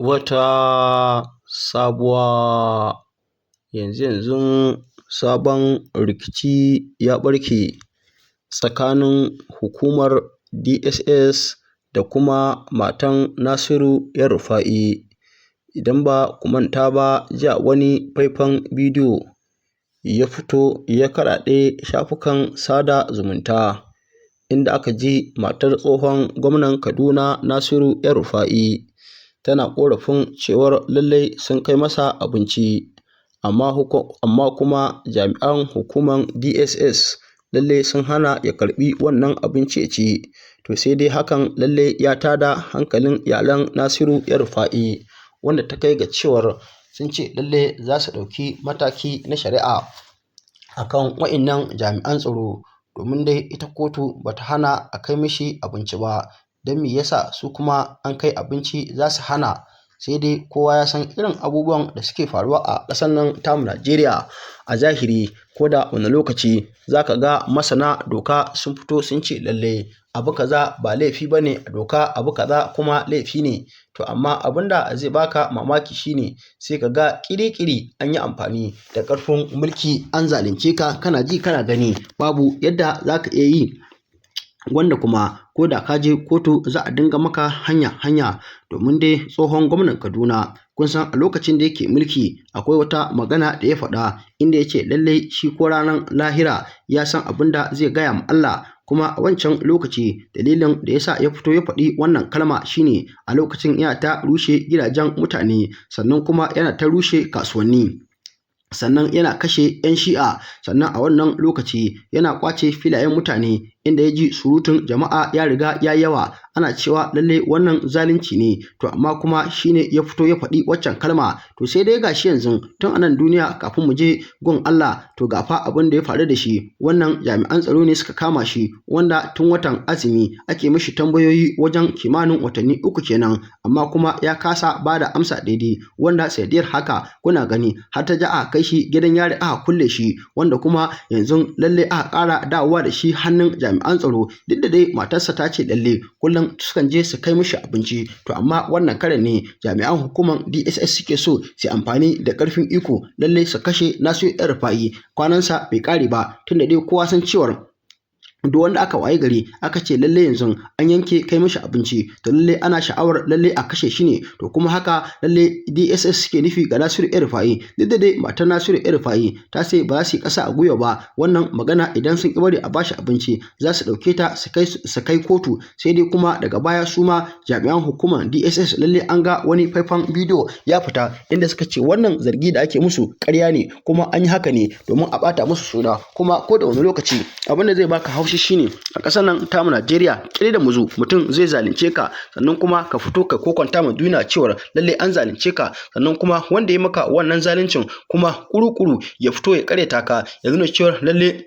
wata sabuwa yanzu sabon rikici ya ɓarke tsakanin hukumar DSS da kuma matan Nasiru El-Rufa'i. Idan ba ku manta ba, jiya wani faifan bidiyo ya fito ya karaɗe shafukan sada zumunta, inda aka ji matar tsohon gwamnan Kaduna Nasiru El-Rufa'i tana ƙorafin cewar lallai sun kai masa abinci, amma kuma jami'an hukumar DSS lallai sun hana ya karɓi wannan abinci ya ci. To sai dai hakan lallai ya tada hankalin iyalan Nasiru El-Rufa'i, wanda ta kai ga cewar sun ce lallai za su ɗauki mataki na shari'a a kan waɗannan jami'an tsaro, domin dai ita kotu ba ta hana a kai mishi abinci ba. Don me yasa su kuma an kai abinci za su hana? Sai dai kowa ya san irin abubuwan da suke faruwa a ƙasar nan tamu Najeriya a zahiri. Ko da wani lokaci za ka ga masana doka sun fito sun ce lallai abu kaza ba laifi ba ne a doka, abu kaza kuma laifi ne. To amma abin da zai baka mamaki shine sai ka ga ƙiri-ƙiri an yi amfani da ƙarfin mulki an zalunce ka, kana ji kana gani, babu yadda za ka iya yi, wanda kuma ko da ka je kotu za a dinga maka hanya. Domin dai tsohon gwamnan Kaduna, kun san a lokacin da yake mulki akwai wata magana da ya faɗa, inda ya ce lallai shi ko ranar lahira ya san abin da zai gaya ma Allah. Kuma a wancan lokaci dalilin da yasa ya fito ya faɗi wannan kalma shine a lokacin yana ta rushe gidajen mutane, sannan kuma yana ta rushe kasuwanni, sannan yana kashe 'yan shi'a, sannan a wannan lokaci yana ƙwace filayen mutane, inda ya ji surutun jama'a ya riga ya yawa, ana cewa lallai wannan zalunci ne. To amma kuma shine ya fito ya faɗi waccan kalma. To sai dai gashi yanzu tun anan duniya kafin mu je gun Allah, to ga fa abin da ya faru da shi. Wannan jami'an tsaro ne suka kama shi, wanda tun watan azumi ake mishi tambayoyi wajen kimanin watanni 3 kenan, amma kuma ya kasa ba da amsa daidai, wanda sanadiyar haka kuna gani har ta ja aka kai shi gidan yari aka kulle shi, wanda kuma yanzu lallai aka ƙara dawowa da shi hannun jami'an tsaro. Duk da dai matarsa ta ce lallai kullum sukan je su kai mishi abinci, to amma wannan karan ne jami'an hukumar DSS suke so su amfani da ƙarfin iko lallai su kashe Nasiru El-Rufa'i. Kwanansa bai ƙare ba, tunda dai kowa san cewar duk wanda aka waye gari aka ce lallai yanzu an yanke kai mishi abinci, to lallai ana sha'awar lallai a kashe shi ne. To kuma haka lallai DSS suke nufi ga Nasiru El-Rufa'i. Duk da dai matar Nasiru El-Rufa'i ta ce ba za su yi ƙasa a gwiwa ba, wannan magana idan sun ƙi bari a bashi abinci za su ɗauke ta su kai kotu. Sai dai kuma daga baya su ma jami'an hukumar DSS lallai an ga wani faifan bidiyo ya fita, inda suka ce wannan zargi da ake musu ƙarya ne, kuma an yi haka ne domin a ɓata musu suna. Kuma ko da wani lokaci abin da zai baka haushi shine a ƙasar nan tamu Najeriya, ƙiri da muzu mutum zai zalunce ka, sannan kuma ka fito ka kokonta ma duniya cewar lallai an zalunce ka, sannan kuma wanda ya maka wannan zaluncin kuma kuru-kuru ya fito ya ƙaryata ka, ya nuna cewar lallai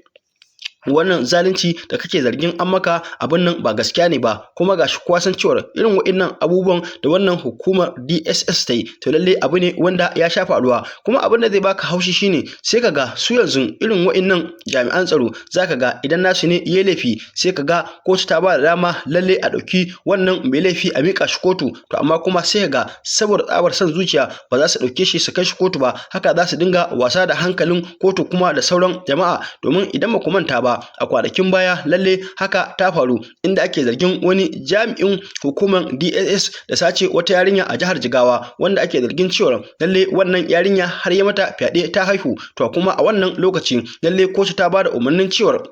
wannan zalunci da kake zargin an maka abin nan ba gaskiya ne ba. Kuma gashi kowa san cewar irin waɗannan abubuwan da wannan hukumar DSS ta yi, to lallai abu ne wanda ya sha faruwa. Kuma abin da zai baka haushi shine sai ka ga su yanzu irin waɗannan jami'an tsaro, zaka ga idan nasu ne yayi laifi sai ka ga kotu ta ba da dama lallai a ɗauki wannan mai laifi a miƙa shi kotu. To amma kuma sai ka ga saboda tsabar son zuciya ba za su ɗauke shi su kai shi kotu ba, haka za su dinga wasa da hankalin kotu kuma da sauran jama'a. Domin idan ba ku manta ba, a kwanakin baya lalle haka ta faru, inda ake zargin wani jami'in hukumar DSS da sace wata yarinya a jihar Jigawa, wanda ake zargin cewa lalle wannan yarinya har ya mata fyaɗe ta haihu. To kuma a wannan lokaci lalle kotu ta bada umarnin cewa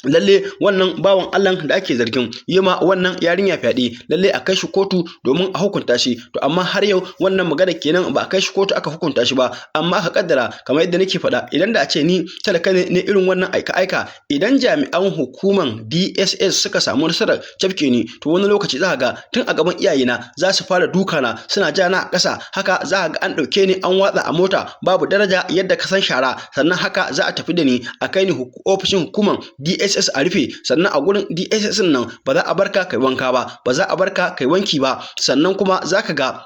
lalle wannan bawan Allah da ake zargin yima wannan yarinya fyaɗe lalle a kai shi kotu domin a hukunta shi. To amma har yau wannan magana kenan ba a kai shi kotu aka hukunta shi ba. Amma aka kaddara kamar yadda nake faɗa, idan da a ce ni talaka ne irin wannan aika idan jami'an hukumar DSS suka samu nasarar cafke ni, to wani lokaci za ga tun a gaban iyayena za su fara dukana suna ja na a ƙasa, haka za ga an ɗauke ni an watsa a mota babu daraja yadda ka san shara, sannan haka za a tafi da ni a kai ni ofishin hukumar DSS a rufe. Sannan a gurin DSS nan ba za a barka kai wanka ba, ba za a barka kai wanki ba, sannan kuma za ka ga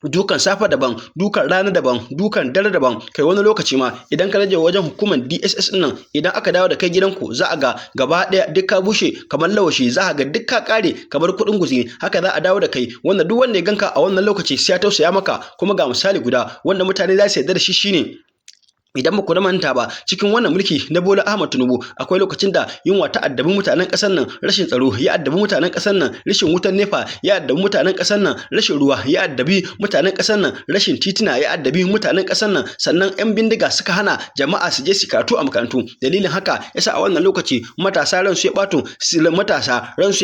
dukan safa daban, dukan rana daban, dukan dare daban, kai wani lokaci ma idan ka rage wajen hukumar DSS din nan idan aka dawo da kai gidanku za a ga gaba ɗaya duk ka bushe kamar lawashi, za a ga duk ka kare kamar kuɗin guzuri, haka za a dawo da kai wanda duk wanda ya ganka a wannan lokaci sai ya tausaya maka. Kuma ga misali guda wanda mutane za su yarda da shi shine idan ba ku manta ba cikin wannan mulki na Bola Ahmed Tinubu akwai lokacin da yunwa ta addabi mutanen ƙasar nan, rashin tsaro ya addabi mutanen ƙasar nan, rashin wutan nefa ya addabi mutanen ƙasar nan, rashin ruwa ya addabi mutanen ƙasar nan, rashin titina ya addabi mutanen ƙasar nan, sannan yan bindiga suka hana jama'a su je su karatu a makarantu. Dalilin haka yasa a wannan lokaci matasa ran su ya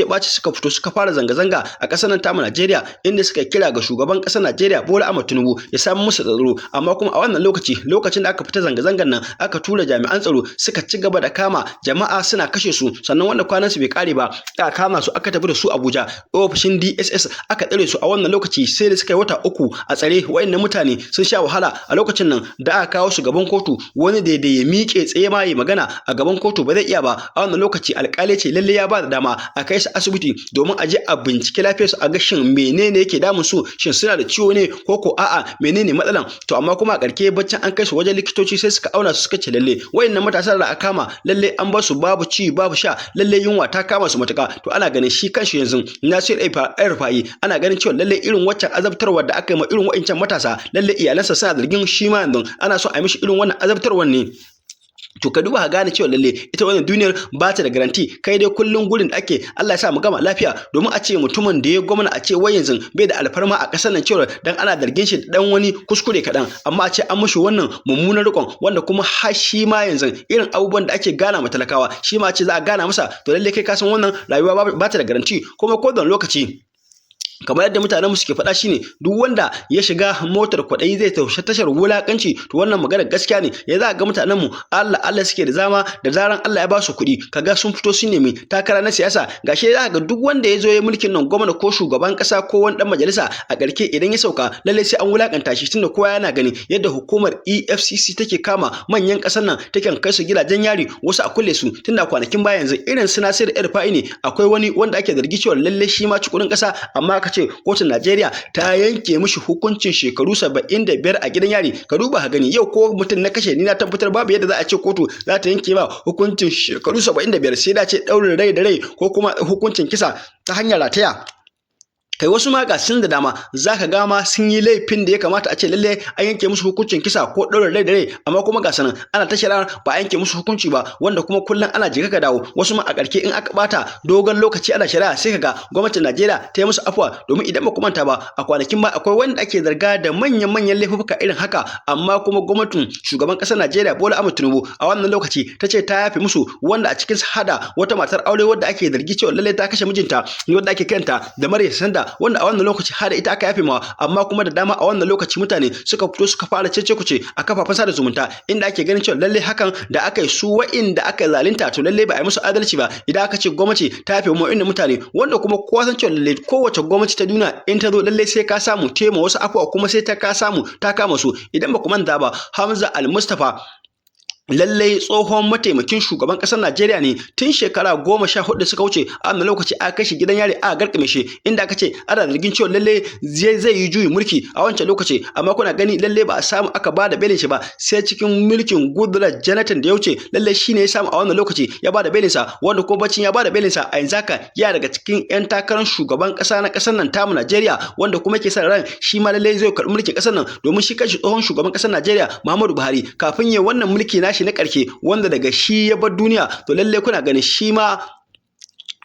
ɓaci suka fito suka fara zanga-zanga a ƙasar nan tamu Najeriya, inda suka kira ga shugaban ƙasar Najeriya Bola Ahmed Tinubu ya samu musu tsaro. Amma kuma a wannan lokacin da aka ta zanga-zangar nan aka tura jami'an tsaro suka ci gaba da kama jama'a suna kashe su, sannan wanda kwanan su bai kare ba aka kama su aka tafi da su Abuja ofishin DSS aka tsare su a wannan lokaci sai da suka yi wata 3 a tsare. Wayannan mutane sun sha wahala a lokacin nan da aka kawo su gaban kotu, wani da ya miƙe tsaye ma yi magana a gaban kotu ba zai iya ba. A wannan lokaci alƙali ce lalle ya ba da dama a kai su asibiti domin a je a bincike lafiyar su a ga shin menene yake damun su, shin suna da ciwo ne ko a'a menene matsalan. To amma kuma a ƙarshe baccin an kai su wajen likitoci sai suka auna su suka ce lalle wayannan matasan da aka kama lalle an ba su babu ci babu sha, lalle yunwa ta kama su matuka. To ana ganin shi kanshi yanzu Nasir El-Rufai ana ganin cewa lalle irin waccan azabtarwar da aka yi ma irin wayancan matasa lalle iyalansa suna zargin shi ma yanzu ana so a yi mishi irin wannan azabtarwar ne. To ka duba ka gane cewa lalle ita wannan duniyar ba ta da garanti, kai dai kullun gurin da ake Allah ya sa mu gama lafiya. Domin a ce mutumin da ya gwamna a ce wai yanzu bai da alfarma a ƙasar nan cewa dan ana zargin shi dan wani kuskure kaɗan, amma a ce an mushi wannan mummunan rikon wanda kuma har shi ma yanzu irin abubuwan da ake gana ma talakawa shi ma ce za a gana masa. To lalle kai ka san wannan rayuwa ba ta da garanti, kuma ko da lokaci kamar yadda mutanen mu suke faɗa shine duk wanda ya shiga motar kwaɗayi zai taushe tashar wulakanci. To wannan magana gaskiya ne. Ya za ga mutanen mu Allah suke da zama da zaran Allah ya ba su kuɗi kaga sun fito su nemi takara na siyasa. Gashi za ga duk wanda ya zo ya mulkin nan gwamna ko shugaban ƙasa ko wani dan majalisa a ƙarshe idan ya sauka lalle sai an wulakanta shi, tunda kowa yana gani yadda hukumar EFCC take kama manyan ƙasar nan take kai su gidajen yari, wasu a kulle su. Tunda kwanakin baya yanzu irin su Nasir El-Rufai ne akwai wani wanda ake zargi cewa lalle shi ma ci kuɗin ƙasa, amma aka ce kotun Najeriya ta yanke mishi hukuncin shekaru 75 a gidan yari. Ka duba ka gani yau ko mutum na kashe ni na tabbatar babu yadda za a ce kotu za ta yanke ba hukuncin shekaru 75, sai da ce ɗaurin rai da rai ko kuma hukuncin kisa ta hanyar rataya. Kai wasu ma ga sun da dama zaka ga ma sun yi laifin da ya kamata a ce lalle an yanke musu hukuncin kisa ko ɗaurin rai da rai, amma kuma ga sanan ana ta shari'a ba a yanke musu hukunci ba, wanda kuma kullum ana jika ka dawo. Wasu ma a ƙarshe in aka bata dogon lokaci ana shari'a sai kaga gwamnatin Najeriya ta yi musu afwa. Domin idan ba ku manta ba a kwanakin ba akwai wanda ake zarga da manyan laifuka irin haka, amma kuma gwamnatin shugaban ƙasar Najeriya Bola Ahmed Tinubu a wannan lokaci ta ce ta yafe musu, wanda a cikin hada wata matar aure wadda ake zargi cewa lalle ta kashe mijinta wadda ake kiranta da Maryam Sanda, wanda a wannan lokaci har ita aka yafe mawa. Amma kuma da dama a wannan lokaci mutane suka fito suka fara cece-kuce a kafafen sada zumunta, inda ake ganin cewa lalle hakan da aka yi su wa'inda aka zalunta to lalle ba a yi musu adalci ba idan aka ce gwamnati ta yafe mu inda mutane, wanda kuma kowa san cewa lalle kowace gwamnati ta duniya in ta zo lalle sai ka samu tema wasu afuwa kuma sai ka samu ta kama su. Idan ba ku manta ba Hamza Al-Mustapha lallai tsohon mataimakin shugaban ƙasar Najeriya ne tun shekara 14 suka wuce a wannan lokaci aka kai shi gidan yari aka garkame shi, inda aka ce ana zargin cewa lallai zai yi juyin mulki a wancan lokaci, amma kuna gani lallai ba a samu aka ba da belin shi ba sai cikin mulkin Goodluck Jonathan da ya wuce lallai shine ya samu a wannan lokaci ya ba da belin sa, wanda kuma bacin ya ba da belin sa a yanzu haka ya daga cikin yan takarar shugaban ƙasa na ƙasar nan tamu Najeriya, wanda kuma ke sa ran shi ma lallai zai karɓi mulkin ƙasar nan, domin shi kanshi tsohon shugaban ƙasar Najeriya Muhammadu Buhari kafin ya wannan mulki shi na ƙarshe wanda daga shi ya bar duniya, to lalle kuna ganin shi ma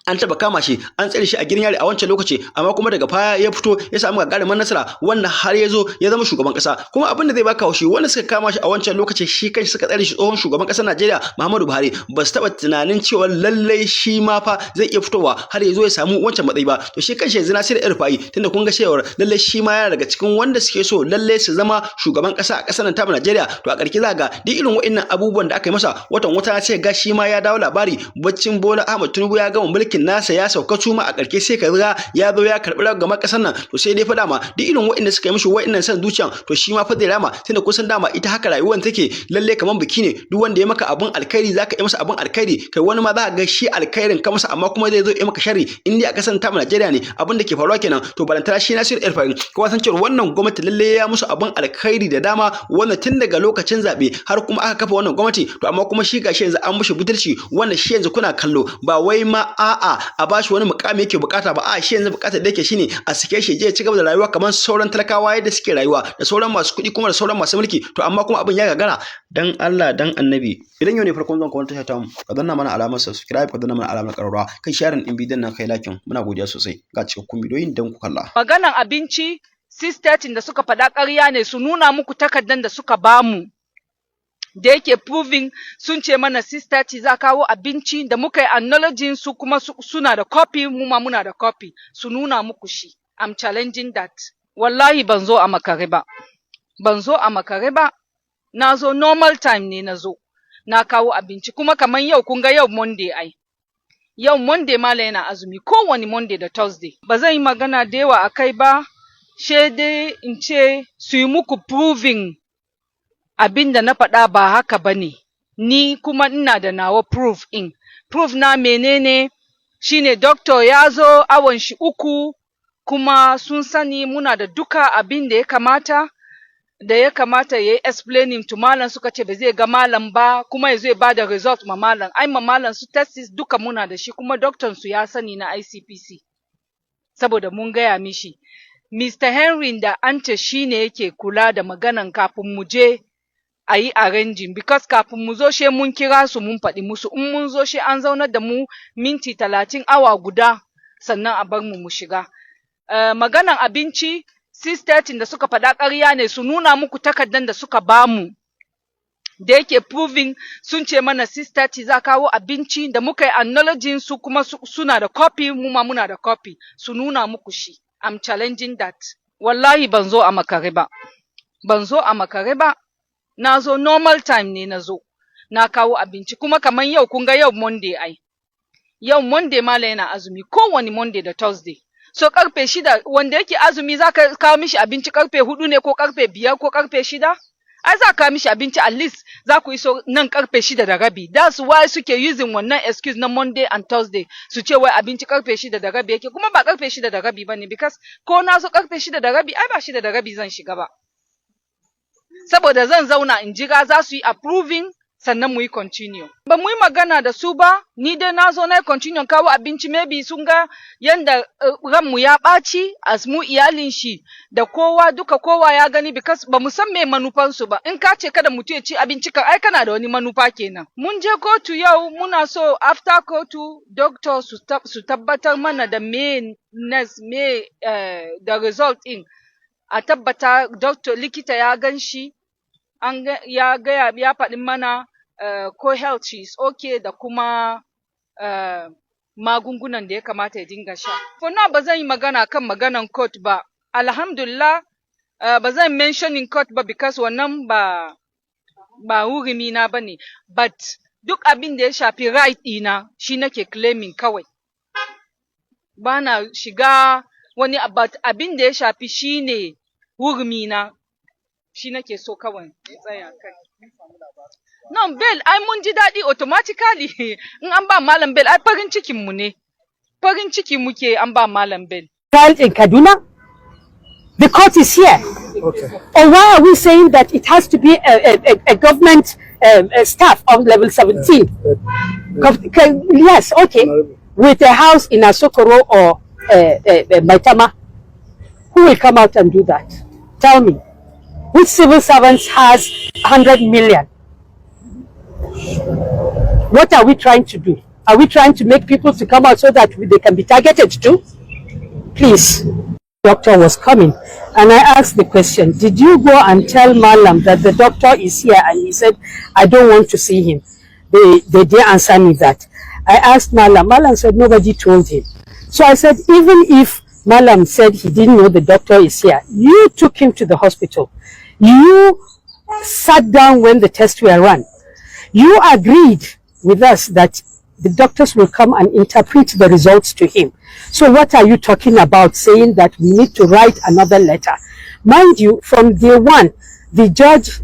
an taba kama shi an tsare shi a gidan yari a wancan lokaci, amma kuma daga baya ya fito ya samu gagarumin nasara wanda har ya zo ya zama shugaban kasa. Kuma abin da zai baka haushi wanda suka kama shi a wancan lokaci shi kanshi suka tsare shi tsohon shugaban kasar Najeriya Muhammadu Buhari ba su taba tunanin cewa lallai shi ma fa zai iya fitowa har ya zo ya samu wancan matsayi ba. To shi kanshi yanzu Nasir El-Rufai tunda kun ga cewa lallai shi ma yana daga cikin wanda suke so lallai su zama shugaban kasa a kasar nan ta Najeriya, to a ƙarshe za ga duk irin wa'annan abubuwan da aka yi masa watan wata sai ga shi ma ya dawo labari baccin Bola Ahmed Tinubu ya gama mulkin mulkin nasa ya sauka cuma a ƙarshe sai ka ga ya zo ya karɓi ragamar ƙasar nan to sai dai fa dama duk irin waɗanda suka yi mishi waɗannan san zuciyan to shi ma fa zai rama tunda kusan dama ita haka rayuwar take lalle kaman biki ne duk wanda ya maka abun alkhairi zaka yi masa abun alkhairi kai wani ma za ka ga shi alkhairin ka masa amma kuma zai zo ya maka sharri in dai a ƙasar ta Najeriya ne abin da ke faruwa kenan to balantana shi Nasir El-Rufai kuma san cewa wannan gwamnati lalle ya musu abun alkhairi da dama wannan tun daga lokacin zabe har kuma aka kafa wannan gwamnati to amma kuma shi gashi yanzu an mushi butulci wannan shi yanzu kuna kallo ba wai ma a'a a bashi wani mukami yake bukata ba a shi yanzu bukatar da yake shine a sike shi je ya ci gaba da rayuwa kamar sauran talakawa yadda suke rayuwa da sauran masu kuɗi kuma da sauran masu mulki to amma kuma abin ya gagara dan Allah dan annabi idan yau ne farkon zan kawo tasha ta mu ka danna mana alamar subscribe ka danna mana alamar ƙararrawa kai sharing din bidiyon nan kai lakin muna godiya sosai ga cikakkun bidiyoyin dan ku kalla maganan abinci sistatin da suka faɗa ƙarya ne su nuna muku takardan da suka bamu da yake proving sun ce mana sistati za kawo abinci da muka yi acknowledging su kuma suna da copy mu ma muna da copy su nuna muku shi I'm challenging that wallahi ban zo a makare ba na zo normal time ne na zo na kawo abinci kuma kaman yau kun ga yau Monday ai yau Monday mala yana azumi kowane Monday da Thursday ba zan yi magana da yawa akai ba dai in ce su yi muku proving abin da na faɗa ba haka ba ne, ni kuma ina da nawa proof na menene shine doctor ya zo awon shi 3 kuma sun sani muna da duka abin da ya kamata ya yi explaining to malam suka ce ba zai ga malam ba kuma ya zai ba da result ma malam malam su tests duka muna da shi kuma doctor su ya sani na ICPC saboda mun gaya mishi Mr. Henry da Ante shine yake kula da maganan kafin mu je a yi arranging because kafin mu zo she mun kira su mun faɗi musu in mun zo she an zaunar da mu minti 30 awa guda sannan a bar mu shiga maganan abinci sistatin da suka faɗa ƙarya ne su nuna muku takardan da suka bamu da yake proving sun ce mana sistati za kawo abinci da muka yi acknowledging su kuma suna da copy mu ma muna da copy su nuna muku shi I'm challenging that wallahi ban zo a makare ba na zo normal time ne na zo na kawo abinci kuma kaman yau kun ga yau Monday ai yau Monday mala yana azumi kowane Monday da Thursday so karfe 6 wanda yake azumi zaka kawo mishi abinci karfe 4 ne ko karfe 5 ko karfe 6 ai za ka mishi abinci at least za ku iso nan karfe 6:30 that's why suke using wannan excuse na Monday and Thursday su ce wai abinci karfe 6:30 yake kuma ba karfe 6:30 bane because ko na zo karfe 6:30 ai ba 6:30 zan shiga ba saboda zan zauna in jira za su yi approving sannan mu yi continue ba mu yi magana da su ba ni dai na zo na yi continue kawo abinci maybe sun ga yanda ranmu ya ɓaci as mu iyalin shi da kowa ya gani because ba mu san me manufansu ba in ka ce kada mutum ya ci abinci kan ai kana da wani manufa kenan mun je kotu yau muna so after kotu doctor su tabbatar mana da da result in a tabbata doctor likita ya gan shi ya faɗi mana ko health is okay da kuma magungunan da ya kamata ya dinga sha. For now ba zan yi magana kan maganan court ba. Alhamdulillah ba zan mentioning court ba because wannan ba hurumi na bane. But duk abin da ya shafi right ɗina shi nake claiming kawai. Bana shiga wani abin da ya shafi shine hurumi na shi nake so kawai tsaya kai. No, bail, ai mun ji daɗi automatically in an ba malam bail, ai farin cikin mu ne. Farin ciki muke an ba malam bail. Trial in Kaduna, the court is here. Okay. Or why are we saying that it has to be a government staff of level 17? Yes, okay. With a house in Asokoro or Maitama, who will come out and do that? Tell me. Which civil servants has 100 million? What are we trying to do? Are we trying to make people to come out so that they can be targeted too? Please. Doctor was coming and I asked the question, did you go and tell Malam that the doctor is here? And he said, I don't want to see him. They didn't answer me that. I asked Malam. Malam said nobody told him. So I said, even if Malam said he didn't know the doctor is here, you took him to the hospital. You sat down when the tests were run. You agreed with us that the doctors will come and interpret the results to him. So what are you talking about saying that we need to write another letter? Mind you, from day one, the judge,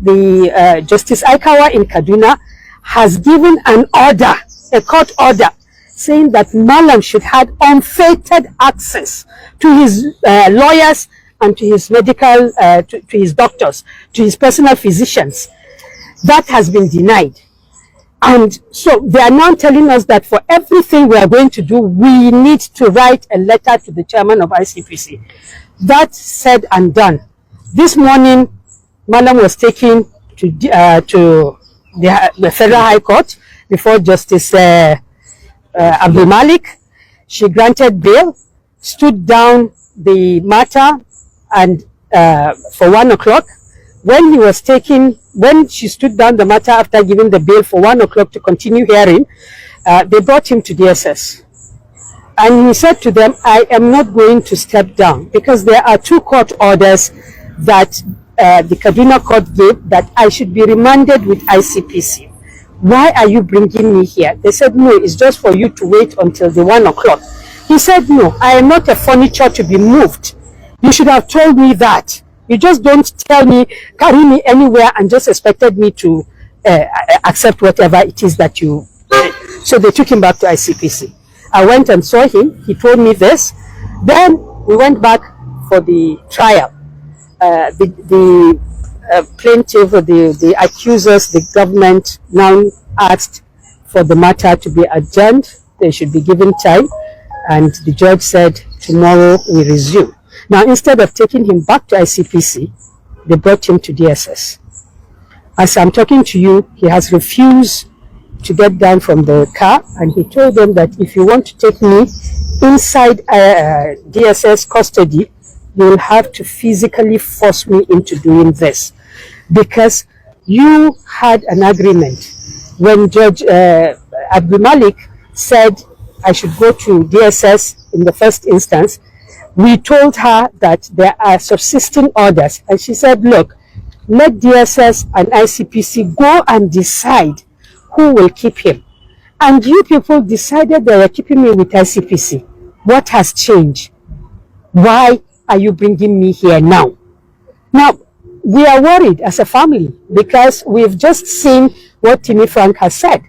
Justice Aikawa in Kaduna, has given an order, a court order, saying that Malam should have unfettered access to his lawyers and to his medical, to his doctors, to his personal physicians. That has been denied. And so they are now telling us that for everything we are going to do, we need to write a letter to the chairman of ICPC. That said and done. This morning, Malam was taken to the Federal High Court before Justice Abdul Malik. She granted bail, stood down the matter, and for 1 o'clock, when he was taken, when she stood down the matter after giving the bail for 1 o'clock to continue hearing, they brought him to DSS. And he said to them, I am not going to step down because there are 2 court orders that the Kaduna court gave that I should be remanded with ICPC. Why are you bringing me here? They said, no, it's just for you to wait until the 1 o'clock. He said, no, I am not a furniture to be moved. You should have told me that. You just don't tell me, carry me anywhere and just expected me to accept whatever it is that you... So they took him back to ICPC. I went and saw him. He told me this. Then we went back for the trial. The plaintiff, the accusers, the government now asked for the matter to be adjourned. They should be given time. And the judge said, tomorrow we resume. Now, instead of taking him back to ICPC, they brought him to DSS. As I'm talking to you, he has refused to get down from the car, and he told them that if you want to take me inside DSS custody, you will have to physically force me into doing this. Because you had an agreement when Judge Abdul Malik said I should go to DSS in the first instance. We told her that there are subsisting orders, and she said, look, let DSS and ICPC go and decide who will keep him. And you people decided they were keeping me with ICPC. What has changed? Why are you bringing me here now? Now, we are worried as a family because we've just seen what Timmy Frank has said.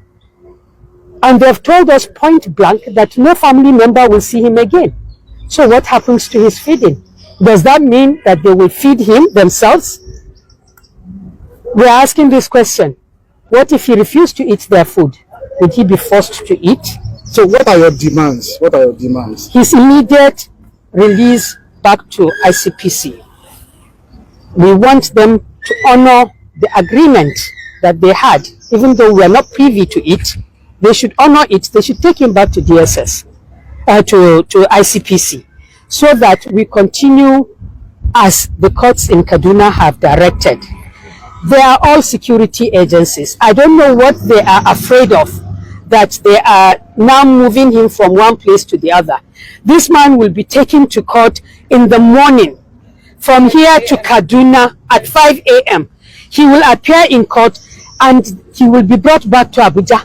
And they've told us point blank that no family member will see him again. So what happens to his feeding? Does that mean that they will feed him themselves? We're asking this question. What if he refused to eat their food? Would he be forced to eat? So what are your demands? What are your demands? His immediate release back to ICPC. We want them to honor the agreement that they had. Even though we are not privy to it, they should honor it. They should take him back to DSS. To ICPC, so that we continue as the courts in Kaduna have directed. They are all security agencies. I don't know what they are afraid of, that they are now moving him from one place to the other. This man will be taken to court in the morning from here to Kaduna at 5 a.m. He will appear in court and he will be brought back to Abuja.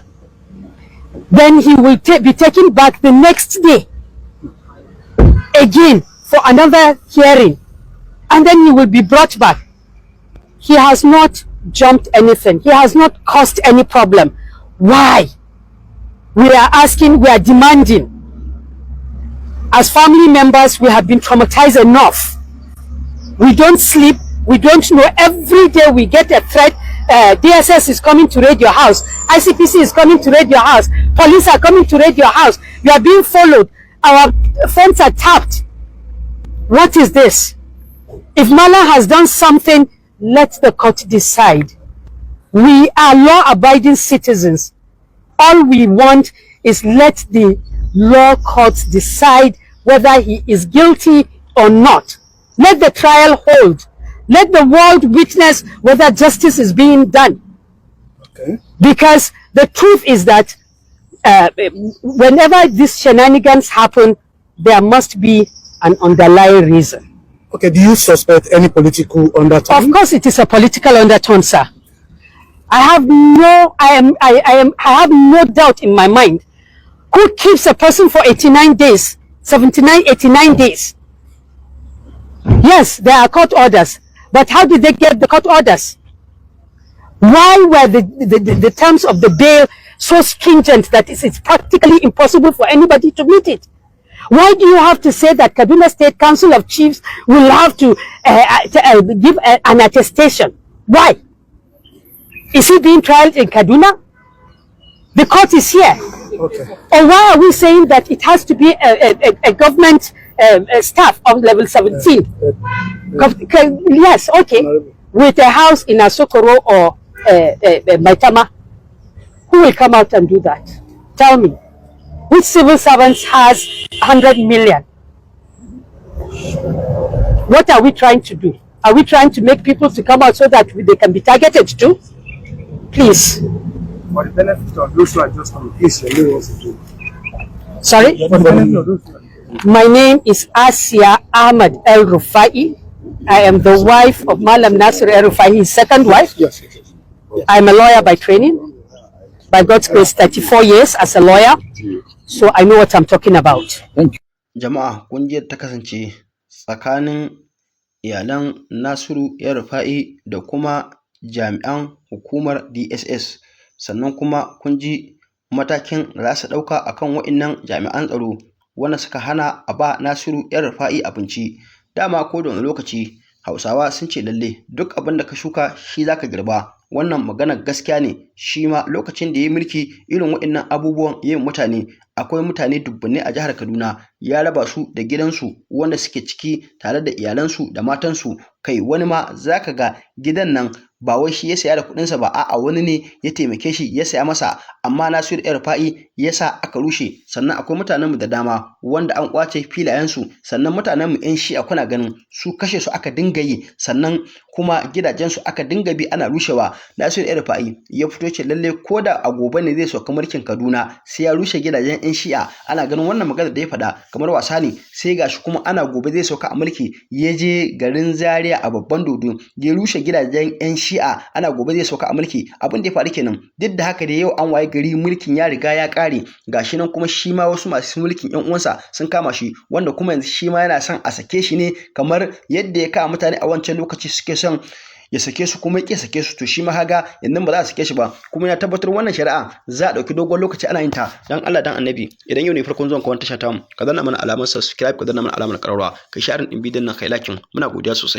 Then he will be taken back the next day again for another hearing, and then he will be brought back. He has not jumped anything. He has not caused any problem. Why? We are asking, we are demanding. As family members, we have been traumatized enough. We don't sleep. We don't know. Every day we get a threat. DSS is coming to raid your house. ICPC is coming to raid your house. Police are coming to raid your house. You are being followed. Our phones are tapped. What is this? If Mala has done something, let the court decide. We are law-abiding citizens. All we want is let the law courts decide whether he is guilty or not. Let the trial hold. Let the world witness whether justice is being done. Okay. Because the truth is that whenever these shenanigans happen, there must be an underlying reason. Okay, do you suspect any political undertone? Of course it is a political undertone, sir. I have no doubt in my mind who keeps a person for 89 days, 79, 89 days. Yes, there are court orders, but how did they get the court orders? Why were the terms of the bail so stringent that it's practically impossible for anybody to meet it? Why do you have to say that Kaduna State Council of Chiefs will have to give an attestation? Why? Is he being tried in Kaduna? The court is here. Okay. Or why are we saying that it has to be a government staff of level 17? Yes, okay. With a house in Asokoro or Maitama, who will come out and do that? Tell me. Which civil servants has 100 million? What are we trying to do? Are we trying to make people to come out so that they can be targeted too? Please. For the benefit of those who are just on case, you know what to do. Sorry? For the benefit of those who are My name is Asia Ahmad El Rufai. I am the wife of Malam Nasir El Rufai, his second wife. Yes. I'm a lawyer by training. By God's grace, 34 years as a lawyer. So I know what I'm talking about. Jama'a ƙungiyar ta kasance tsakanin iyalan Nasiru El Rufai da kuma jami'an hukumar DSS, sannan kuma kun ji matakin da za su ɗauka akan waɗannan jami'an tsaro wanda suka hana a ba Nasiru El Rufai abinci. Dama ko da wani lokaci Hausawa sun ce lalle duk abin da ka shuka shi zaka girba. Wannan maganar gaskiya ne. Shi ma lokacin da ya yi mulki irin waɗannan abubuwan yin mutane, akwai mutane dubbunai a jihar Kaduna ya raba su da gidansu wanda suke ciki tare da iyalansu da matansu. Kai wani ma zaka ga gidan nan ba wai shi ya saya da kuɗinsa ba, a'a wani ne ya taimake shi ya saya masa, amma Nasiru El Rufai ya sa aka rushe. Sannan akwai mutanenmu da dama wanda an ƙwace filayensu, sannan mutanenmu 'yan shi'a kuna ganin su kashe su aka dinga yi, sannan kuma gidajensu aka dinga bi ana rushewa. Nasiru El Rufai ya fito ce lalle ko da a gobe ne zai sauka mulkin Kaduna sai ya rushe gidajen 'yan shi'a. Ana ganin wannan magana da ya faɗa kamar wasa ne, sai gashi kuma ana gobe zai sauka a mulki ya je garin Zaria a babban dodo ya rushe gidajen 'yan shi'a. Ana gobe zai sauka a mulki. Abin da ya faru kenan. Duk da haka da yau an waye gari mulkin ya riga ya ƙare, gashi nan kuma shi ma wasu masu mulkin 'yan uwansa sun kama shi, wanda kuma yanzu shi ma yana son a sake shi ne kamar yadda ya kama mutane a wancan lokaci suke son ya sake su kuma ya sake su. To shi ma haga yanzu ba za a sake shi ba, kuma ya tabbatar wannan shari'a za a ɗauki dogon lokaci ana yin ta. Dan Allah dan Annabi, idan yau ne farkon zuwan ka wannan tasha ta mu, ka danna mana alamar subscribe, ka danna mana alamar ƙararrawa, ka share din bidiyon nan kai like. Muna godiya sosai.